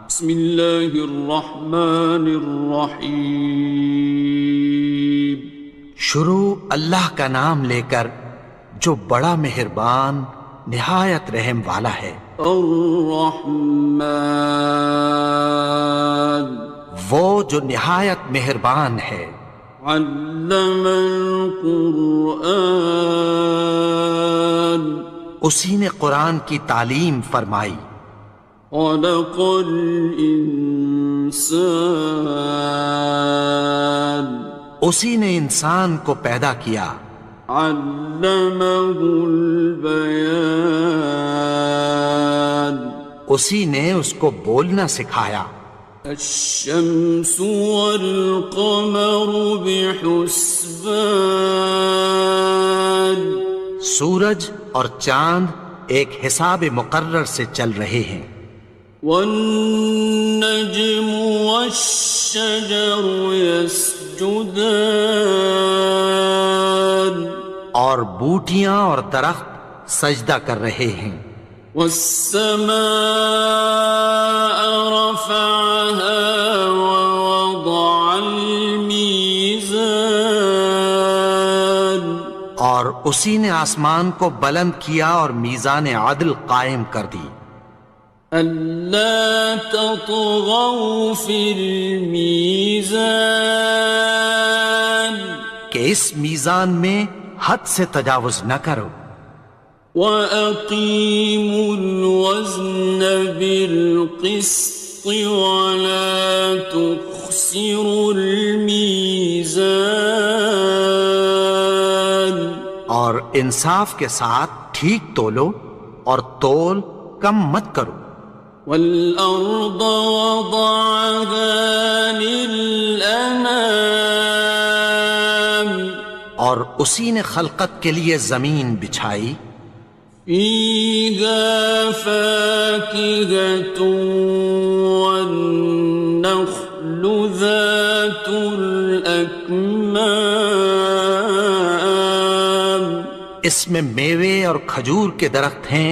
بسم اللہ الرحمن الرحیم. شروع اللہ کا نام لے کر جو بڑا مہربان نہایت رحم والا ہے. الرحمن وہ جو نہایت مہربان ہے. علم القرآن اسی نے قرآن کی تعلیم فرمائی. خلق الانسان اسی نے انسان کو پیدا کیا. علمہ البیان اسی نے اس کو بولنا سکھایا. الشمس والقمر بحسبان سورج اور چاند ایک حساب مقرر سے چل رہے ہیں. والنجم والشجر يسجدان اور بوٹیاں اور درخت سجدہ کر رہے ہیں. والسماء رفعها ووضع الميزان اور اسی نے آسمان کو بلند کیا اور میزان عدل قائم کر دی. ألا تطغوا في الميزان کہ اس میزان میں حد سے تجاوز نہ کرو. وَأَقِيمُوا الْوَزْنَ بِالْقِسْطِ وَلَا تُخْسِرُوا الْمِيزَانَ اور انصاف کے ساتھ ٹھیک تولو اور تول کم مت کرو. وَالْأَرْضَ وَضَعَهَا لِلْأَنَامِ اور اسی نے خلقت کے لیے زمین بچھائی. فِيهَا فَاكِهَةٌ وَالنَّخْلُ ذَاتُ الْأَكْمَامِ اس میں میوے اور کھجور کے درخت ہیں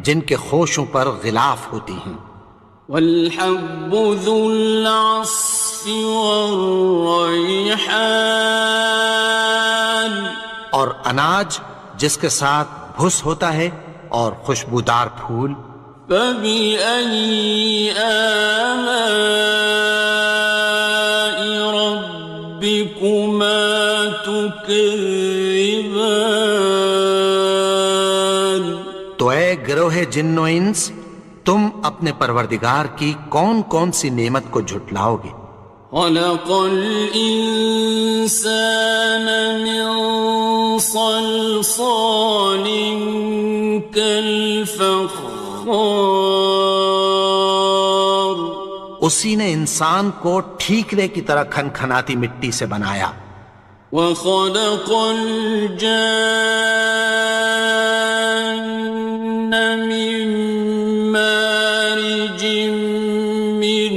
جن کے خوشوں پر غلاف ہوتی ہیں. وَالْحَبُّ ذُو الْعَصْفِ وَالرَّيْحَانِ اور اناج جس کے ساتھ بھس ہوتا ہے اور خوشبودار پھول. فَبِأَيِّ آلَاءِ رَبِّكُمَا تُكَذِّبَانِ تو اے گروہ جن و انس تم اپنے پروردگار کی کون کون سی نعمت کو جھٹلاؤ گے. خَلَقَ الْإِنسَانَ مِنْ صَلْصَالٍ كَالْفَخَّارِ اسی نے انسان کو ٹھیکرے کی طرح کھنکھناتی مٹی سے بنایا. وَخَلَقَ الْجَانَّ مِن مَّارِجٍ مِّن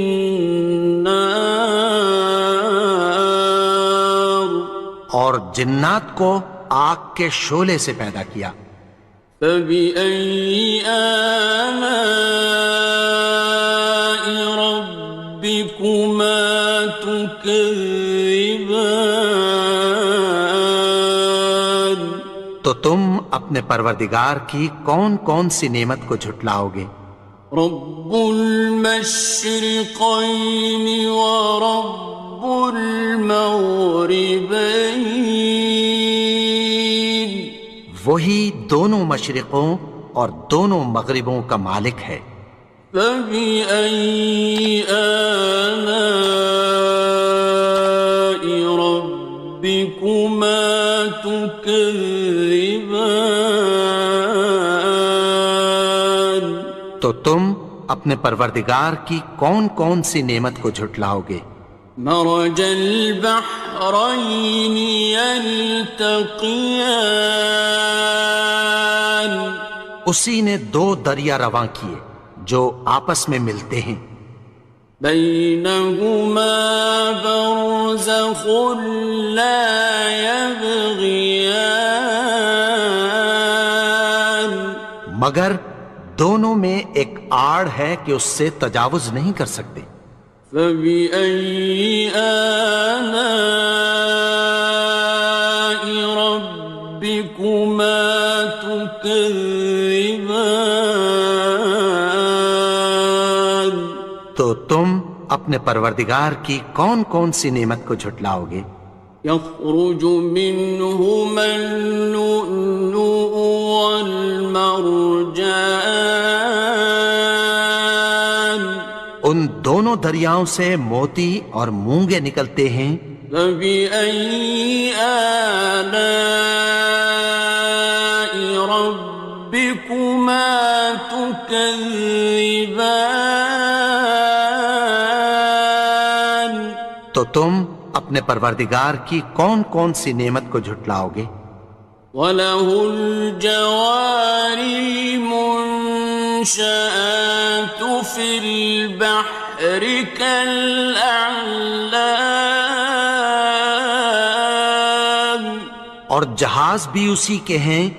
نَّارٍ اور جنات کو آگ کے شعلے سے پیدا کیا. فَبِأَيِّ آلَاءِ رَبِّكُمَا تُكَذِّبَانِ تو تم اپنے پروردگار کی کون کون سی نعمت کو جھٹلاؤ گے. رب المشرقين ورب المغربين وہی دونوں مشرقوں اور دونوں مغربوں کا مالک ہے. فبأي آلاء ربكما تكذبان تو تم اپنے پروردگار کی کون کون سی نعمت کو جھٹلاؤ گے. مرج البحرين يلتقيان اسی نے دو دریا رواں کیے جو آپس میں ملتے ہیں. بينهما برزخ لا يبغيان مگر دونوں میں ایک آڑ ہے کہ اس سے تجاوز نہیں کر سکتے۔ فبأي آلاء ربكما تكذبان؟ تو تم اپنے پروردگار کی کون کون سی نعمت کو جھٹلاؤ گے؟ يخرج منهما اللؤلؤ والمرجان، ان دونوں دریاؤں سے موتی اور مونگے نکلتے ہیں۔ فبأي آلاء ربكما تكذبان؟ تو تم اپنے پروردگار کی کون کون سی نعمت کو جھٹلاؤ گے؟ وَلَهُ الْجَوَارِ الْمُنشَآتُ فِي الْبَحْرِ كَالْأَعْلَامِ، اور جہاز بھی اسی کے ہیں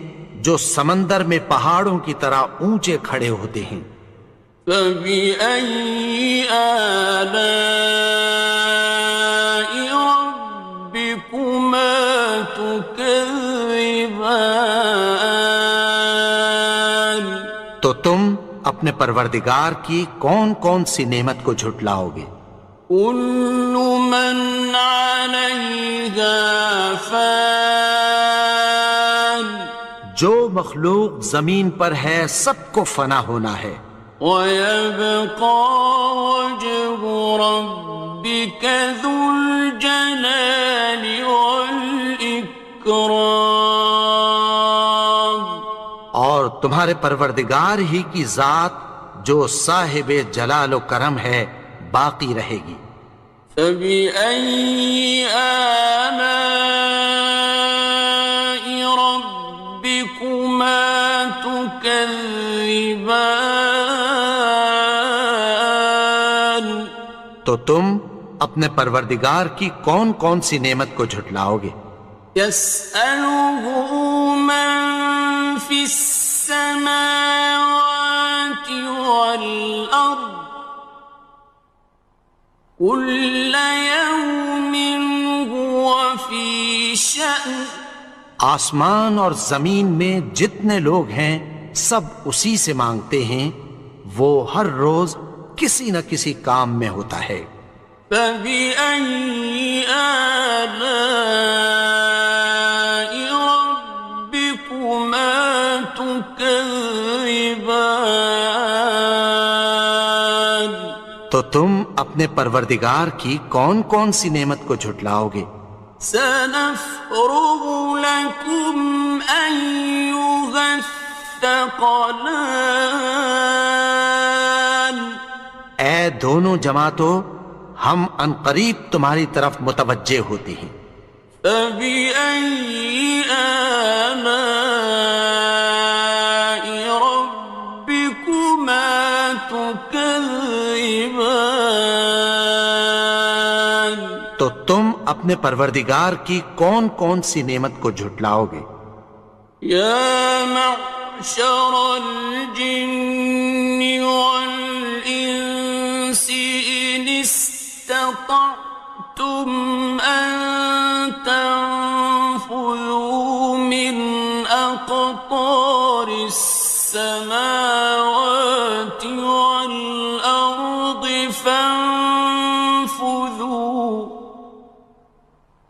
جو سمندر میں پہاڑوں کی طرح اونچے کھڑے ہوتے ہیں۔ فَبِأَيِّ آلَاءِ رَبِّكُمَا تُكَذِّبَانِ؟ تو تم اپنے پروردگار کی کون کون سی نعمت کو جھٹلاؤ گے؟ كُلُّ مَنْ عَلَيْهَا فَانٍ، جو مخلوق زمین پر ہے سب کو فنا ہونا ہے۔ وَيَبْقَى وَجْهُ رَبِّكَ ذُو الْجَلَالِ وَالْإِكْرَامِ، اور تمہارے پروردگار ہی کی ذات جو صاحب جلال و کرم ہے باقی رہے گی۔ فَبِأَيِّ آلَاءِ رَبِّكُمَا تُكَذِّبَانِ؟ تو تم اپنے پروردگار کی کون کون سی نعمت کو جھٹلاؤ گے؟ يَسْأَلُهُ مَن فِي السَّمَاوَاتِ وَالْأَرْضِ كُلَّ يَوْمٍ هُوَ فِي شَأْنٍ، آسمان اور زمین میں جتنے لوگ ہیں سب اسی سے مانگتے ہیں، وہ ہر روز کسی نہ کسی کام میں ہوتا ہے۔ فَبِأَيِّ آلَاءِ رَبِّكُمَا تُكَذِّبَانِ؟ تو تم اپنے پروردگار کی کون کون سی نعمت کو جھٹلاؤ گے؟ سَنَفْرُغُ لَكُمْ أَيُّهَ الثَّقَلَانِ، اے دونوں جماعتوں، ہم عنقریب تمہاری طرف متوجہ ہوتے ہیں۔ فَبِأَيِّ آلَاءِ رَبِّكُمَا تُكَذِّبَانِ؟ تو تم اپنے پروردگار کی کون کون سی نعمت کو جھٹلاؤ گے؟ يَا مَعْشَرَ الْجِنِّ وَالْإِنسِ إِنِ اسْتَطَعْتُمْ أَن تَنفُذُوا مِنْ أَقْطَارِ السَّمَاوَاتِ وَالْأَرْضِ فَانفُذُوا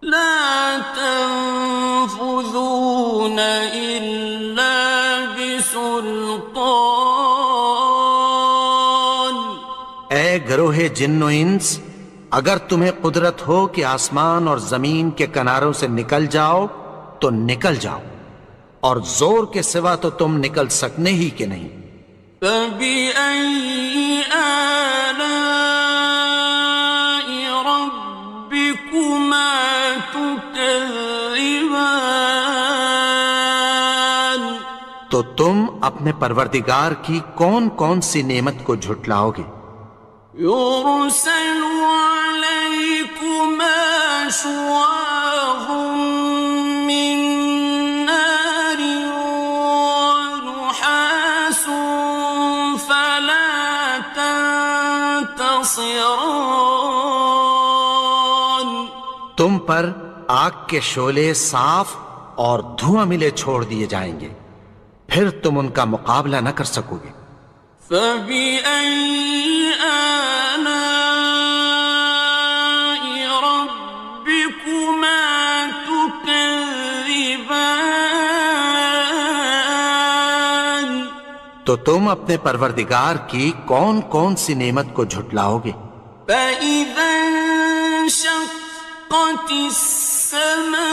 لَا تَنفُذُونَ إِلَّا بِسُلْطَانٍ۔ اے گروہ جن و انس، اگر تمہیں قدرت ہو کہ آسمان اور زمین کے کناروں سے نکل جاؤ تو نکل جاؤ، اور زور کے سوا تو تم نکل سکنے ہی کہ نہیں۔ فَبِأَيِّ آلَاءِ رَبِّكُمَا تُكَذِّبَانِ؟ تو تم اپنے پروردگار کی کون کون سی نعمت کو جھٹلاؤ گے؟ يُرْسَلُ عَلَيْكُمَا شُوَاظٌ مِّن نَّارٍ وَنُحَاسٌ فَلَا خاصران تم پر آگ کے شعلے صاف اور دھواں ملے چھوڑ دیے جائیں گے، پھر تم ان کا مقابلہ نہ کر سکو گے۔ فَبِأَيِّ آلَاءِ رَبِّكُمَا تُكَذِّبَانِ تو تم اپنے پروردگار کی کون کون سی نعمت کو جھٹلاؤ گے؟ فَإِذَا انشَقَّتِ السَّمَاءُ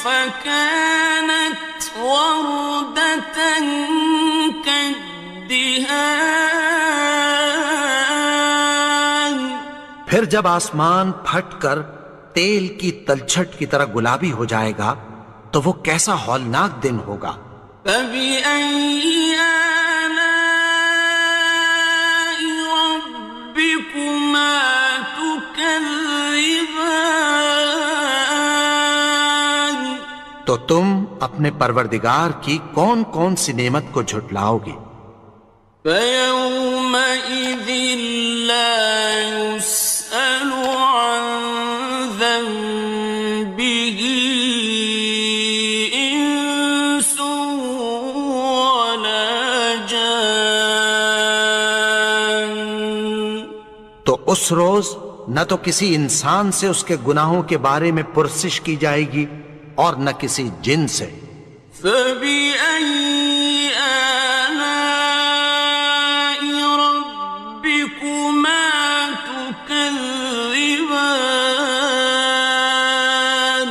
فَكَانَتْ وَرْدَةً كَالدِّهَانِ پھر جب آسمان پھٹ کر تیل کی تلچھٹ کی طرح گلابی ہو جائے گا تو وہ کیسا ہولناک دن ہوگا۔ فَبِأَيِّ آلَاءِ رَبِّكُمَا تُكَذِّبَانِ تو تم اپنے پروردگار کی کون کون سی نعمت کو جھٹلاؤ گے؟ فَيَوْمَئِذٍ لَا يُسْأَلُ عَنْ ذَنبِهِ إِنسٌ وَلَا جَانٌ تو اس روز نہ تو کسی انسان سے اس کے گناہوں کے بارے میں پرسش کی جائے گی اور نہ کسی جن سے۔ فَبِأَيِّ آلَاءِ رَبِّكُمَا تُكَذِّبَانِ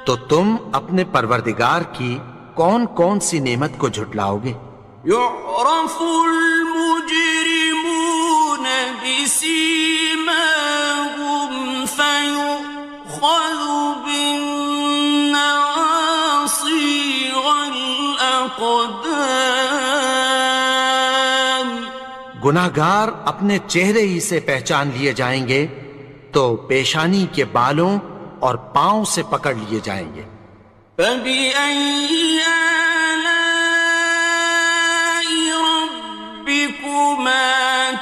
تو تم اپنے پروردگار کی کون کون سی نعمت کو جھٹلاؤ گے؟ يُعْرَفُ الْمُجْرِمُونَ بِسِيمَاهُمْ فَيُؤْخَذُ بِالنَّوَاصِي وَالْأَقْدَامِ گناہگار اپنے چہرے ہی سے پہچان لیے جائیں گے تو پیشانی کے بالوں اور پاؤں سے پکڑ لیے جائیں گے۔ فَبِأَيِّ آلَاءِ رَبِّكُمَا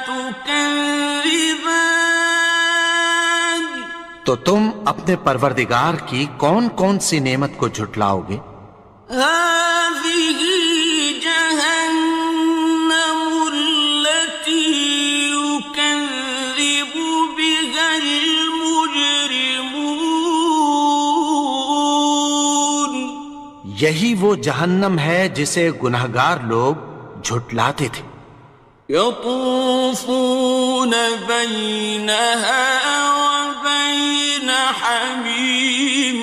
تُكَذِّبَانِ تو تم اپنے پروردگار کی کون کون سی نعمت کو جھٹلاؤ گے؟ هَٰذِهِ جَهَنَّمُ الَّتِي يُكَذِّبُ بِهَا الْمُجْرِمُونَ یہی وہ جہنم ہے جسے گناہگار لوگ جھٹلاتے تھے۔ يَطُوفُونَ بَيْنَهَا وَبَيْنَ حَمِيمٍ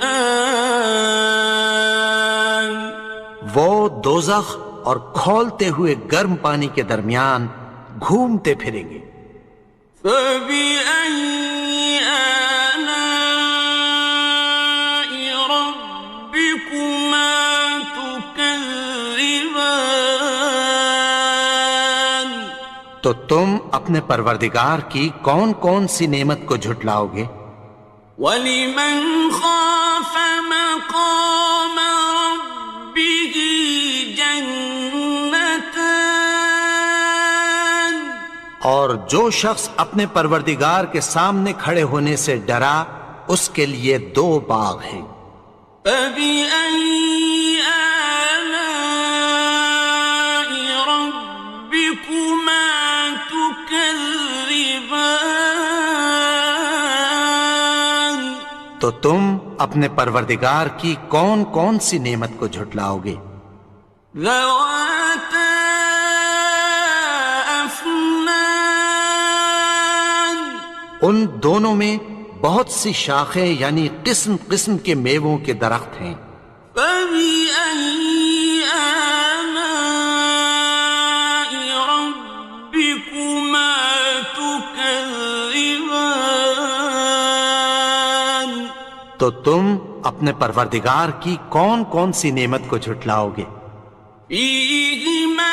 آنٍ وہ دوزخ اور کھولتے ہوئے گرم پانی کے درمیان گھومتے پھریں گے۔ فَبِأَيِّ آلَاءِ رَبِّكُمَا تُكَذِّبَانِ تو تم اپنے پروردگار کی کون کون سی نعمت کو جھٹلاؤ گے؟ وَلِمَنْ خَافَ مَقَامَ رَبِّهِ جَنَّتَانِ اور جو شخص اپنے پروردگار کے سامنے کھڑے ہونے سے ڈرا اس کے لیے دو باغ ہیں۔ فَبِأَيِّ آلَاءِ رَبِّكُمَا تُكَذِّبَانِ تو تم اپنے پروردگار کی کون کون سی نعمت کو جھٹلاؤ گے؟ ذَوَاتَا أَفْنَانٍ ان دونوں میں بہت سی شاخیں یعنی قسم قسم کے میووں کے درخت ہیں۔ فَبِأَيِّ آلَاءِ رَبِّكُمَا تُكَذِّبَانِ تو تم اپنے پروردگار کی کون کون سی نعمت کو جھٹلاؤ گے؟ فِيهِمَا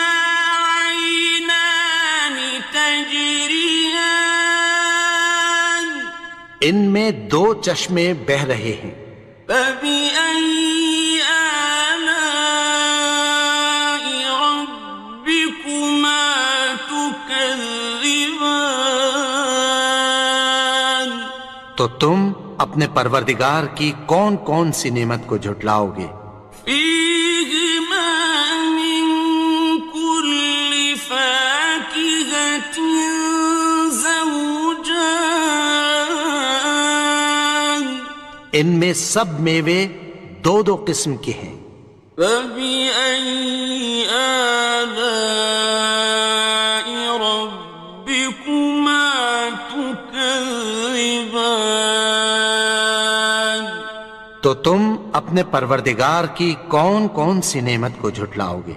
عَيْنَانِ تَجْرِيَانِ ان میں دو چشمے بہہ رہے ہیں۔ فَبِأَيِّ آلَاءِ رَبِّكُمَا تُكَذِّبَانِ تكذبان تو تم اپنے پروردگار کی کون کون سی نعمت کو جھٹلاؤ گے؟ فيهما من كل فاكهة زوجان ان میں سب میوے دو دو قسم کے ہیں۔ فبأي آلاء ربكما تكذبان تو تم اپنے پروردگار کی کون کون سی نعمت کو جھٹلاؤ گے؟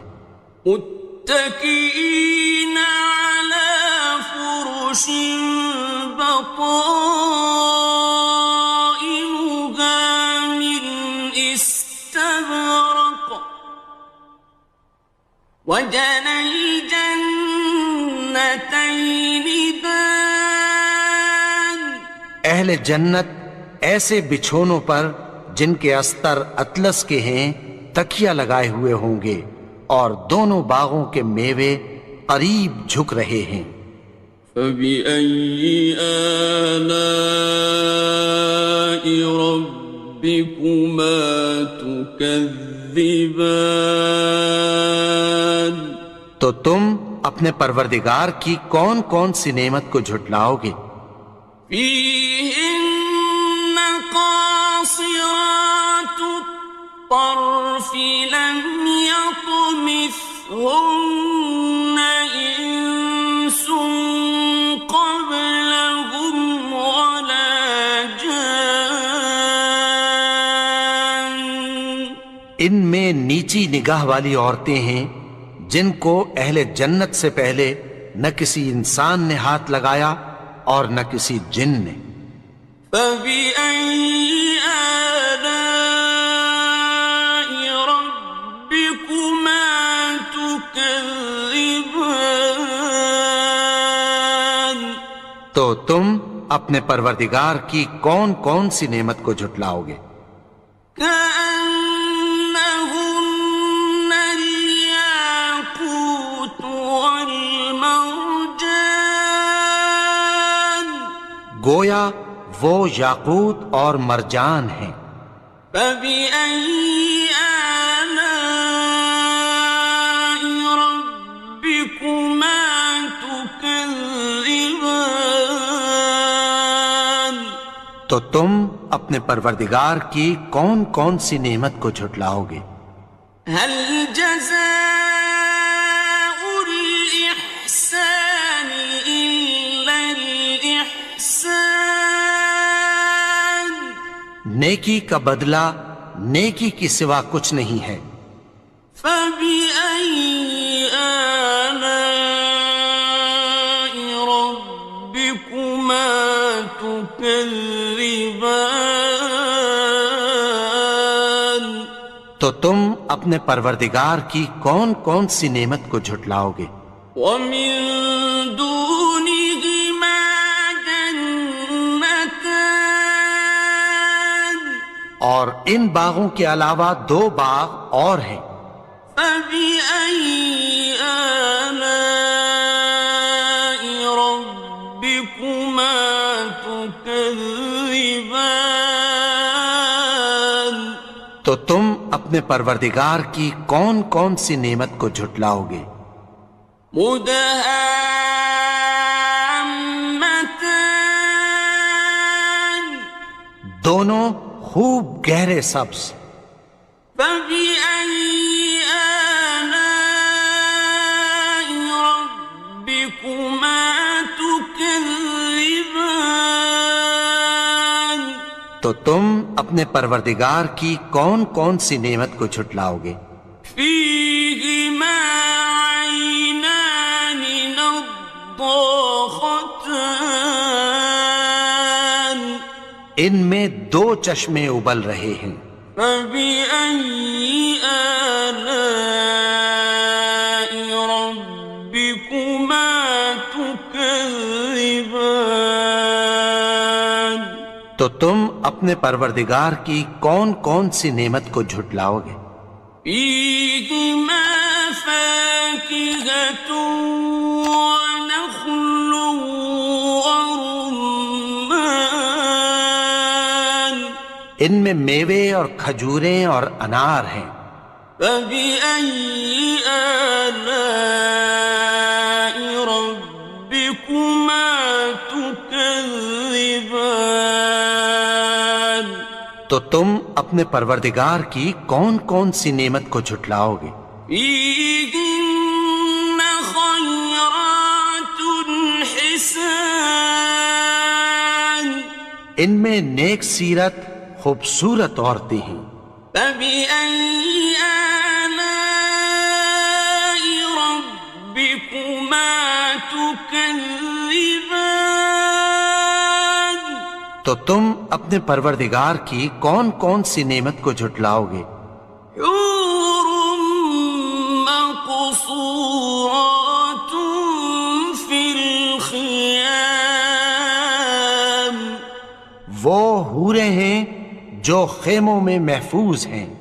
متكئين على فرش بطائنها من استبرق وجنى الجنتين دان اہل جنت ایسے بچھونوں پر جن کے استر اطلس کے ہیں تکیہ لگائے ہوئے ہوں گے، اور دونوں باغوں کے میوے قریب جھک رہے ہیں۔ فبأي آلاء ربكما تكذبان تو تم اپنے پروردگار کی کون کون سی نعمت کو جھٹلاؤ گے؟ فيهن قاصرات الطرف لم يطمثهن إنس قبلهم ولا جان ان میں نیچی نگاہ والی عورتیں ہیں جن کو اہل جنت سے پہلے نہ کسی انسان نے ہاتھ لگایا اور نہ کسی جن نے۔ فبأي آلاء ربكما تكذبان تو تم اپنے پروردگار کی کون کون سی نعمت کو جھٹلاؤ گے؟ كأنهن الياقوت والمرجان گویا وہ یاقوت اور مرجان ہیں۔ فبأي آلاء ربكما تكذبان تو تم اپنے پروردگار کی کون کون سی نعمت کو جھٹلاؤ گے؟ هل جزاء الإحسان إلا الإحسان نیکی کا بدلہ نیکی کی سوا کچھ نہیں ہے۔ فبأي آلاء ربكما تكذبان تو تم اپنے پروردگار کی کون کون سی نعمت کو جھٹلاؤ گے؟ ومن دونهما جنتان اور ان باغوں کے علاوہ دو باغ اور ہیں۔ فبأي آلاء ربكما تكذبان تو تم اپنے پروردگار کی کون کون سی نعمت کو جھٹلاؤ گے؟ مدهامتان دونوں خوب گہرے سبز۔ فبأي آلاء ربكما تكذبان تو تم اپنے پروردگار کی کون کون سی نعمت کو جھٹلاؤ گے؟ فيهما عينان نضاختان ان میں دو چشمے ابل رہے ہیں۔ فبأي آلاء ربكما تكذبان تو تم اپنے پروردگار کی کون کون سی نعمت کو جھٹلاؤ گے؟ فيهما فاكهة ونخل ان میں میوے اور کھجوریں اور انار ہیں۔ فبأي آلاء ربكما تكذبان؟ تو تم اپنے پروردگار کی کون کون سی نعمت کو جھٹلاؤ گے؟ فيهن خيرات حسان، ان میں نیک سیرت خوبصورت عورتیں ہیں۔ فبأي آلاء ربكما تكذبان؟ تو تم اپنے پروردگار کی کون کون سی نعمت کو جھٹلاؤ گے؟ حور مقصورات في الخيام، وہ حوریں ہیں جو خیموں میں محفوظ ہیں۔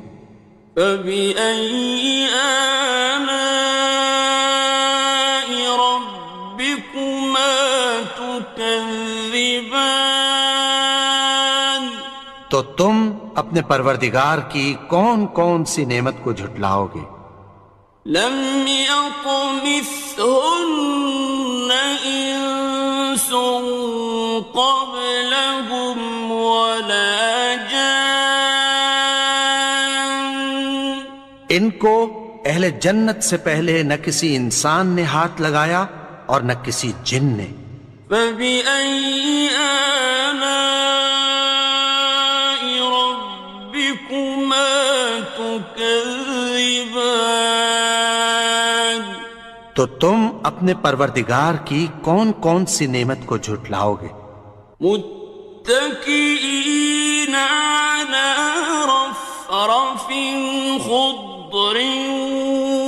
فبأي آلاء ربكما تكذبان؟ تو تم اپنے پروردگار کی کون کون سی نعمت کو جھٹلاؤ گے؟ لم يطمثهن إنس قبلهم ولا جان، ان کو اہل جنت سے پہلے نہ کسی انسان نے ہاتھ لگایا اور نہ کسی جن نے۔ فبأي آلاء ربكما تكذبان؟ تو تم اپنے پروردگار کی کون کون سی نعمت کو جھٹلاؤ گے؟ متكئين على رفرف خضر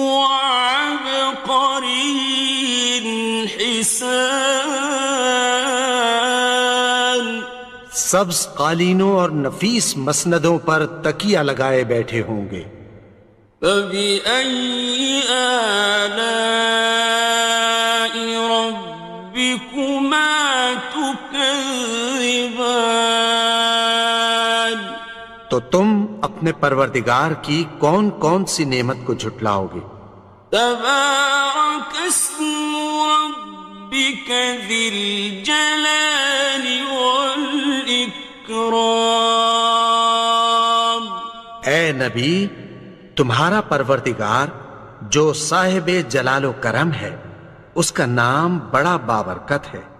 وعبقري حسان، سبز قالینوں اور نفیس مسندوں پر تکیہ لگائے بیٹھے ہوں گے۔ فبأي آلاء ربكما تكذبان؟ تو تم اپنے پروردگار کی کون کون سی نعمت کو جھٹلاؤ گے؟ تبارك اسم ربك ذي الجلال والإكرام۔ اے نبی، تمہارا پروردگار جو صاحب جلال و کرم ہے، اس کا نام بڑا بابرکت ہے۔